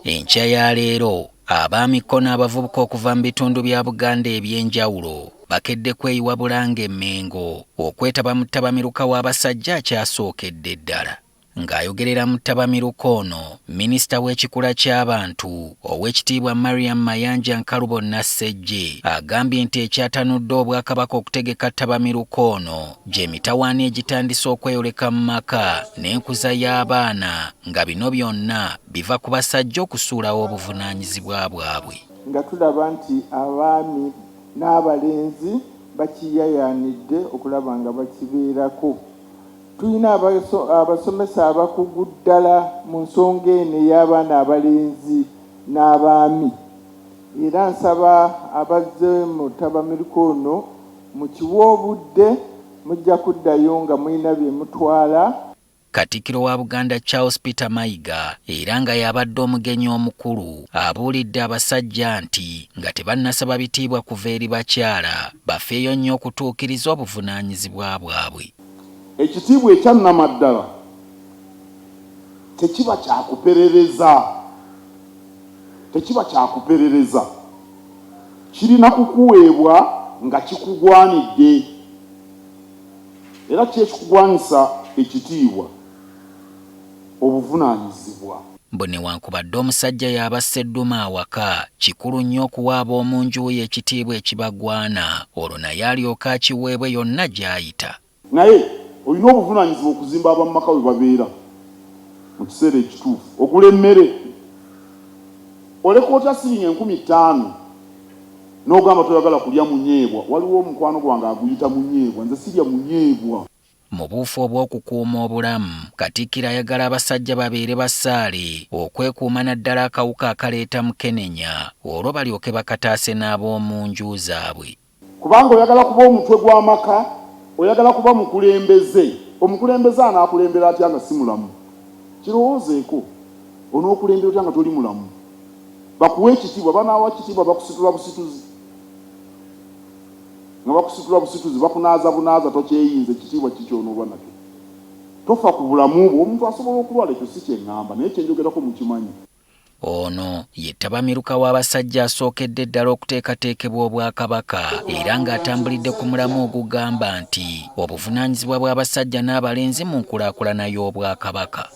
Enkya ya leero abaamiko n'abavubuka okuva mu bitundu bya Buganda eby'enjawulo bakedde kweyiwa Bulange e Mengo okwetaba mu ttabamiruka w'abasajja akyasookedde ddala. Ng'ayogerera mu ttabamiruka ono, minisita w'ekikula ky'abantu Oweekitiibwa Mariam Mayanja Nkalubo Nassejje agambye nti ekyatanudde Obwakabaka okutegeka ttabamiruka ono gy'emitawaana egitandise okweyoleka mu maka n'enkuza y'abaana nga bino byonna biva ku basajja okusuulawo obuvunaanyizibwa bwabwe. Nga tulaba nti abaami n'abalenzi bakiyayaanidde okulaba nga bakibeerako. Tulina abasomesa abakugu ddala mu nsonga eno ey'abaana abalenzi n'abaami. Era nsaba abazze mu ttabamiruka ono mukiwe obudde mujja kuddayo nga mulina bye mutwala. Katikkiro wa Buganda Charles Peter Mayiga era nga y'abadde omugenyi omukulu abuulidde abasajja nti nga tebannasaba bitiibwa kuva eri bakyala bafeeyo nnyo okutuukiriza obuvunaanyizibwa bwabwe. Ekitiibwa ekyannamaddala tekiba kyakuperereza, kirina kukuweebwa nga kikugwanidde. Era kyekikugwanisa ekitiibwa obuvunaanyizibwa. Mbu newankubadde omusajja y'aba Ssedduma awaka, kikulu nnyo okuwa ab'omu nju ye ekitiibwa ekibagwana, olwo naye alyoka akiweebwe yonna gy'ayita. Naye olina obuvunaanyizibwa okuzimba abamumaka we babeera mu kiseera ekituufu, okula emmere. Oleka otya siringi 5,000 n'ogamba toyagala kulya munyeebwa. Waliwo omukwano gwange aguyita munyeebwa, nze sirya munyeebwa. Mu buufu obw'okukuuma obulamu, Katikkiro ayagala abasajja babeere bassaale okwekuuma naddala akawuka akaleeta mukenenya olwo balyoke bakataase n'ab'omu nju zaabwe. Kubanga oyagala kuba omutwe gw'amaka, oyagala kuba mukulembeze. Omukulembeze anaakulembera atya nga si mulamu? Kirowoozeeko, onookulembera otya nga toli mulamu? Bakuwa ekitiibwa, banaawa kitiibwa bakusitula busituzi. Nga bakusitula busituzi bakunaaza bunaaza tokyeyinza, ekitiibwa kikyonooba nakyo. Tofa ku bulamu bwo, omuntu asobola okulwala, ekyo si kyeŋŋamba, naye kyenjogerako mukimanyi. Ono ye ttabamiruka w'abasajja asookedde ddala okuteekateekebwa Obwakabaka era ng'atambulidde ku mulamu ogugamba nti obuvunaanyizibwa bw'abasajja n'abalenzi mu nkulaakulana y'Obwakabaka.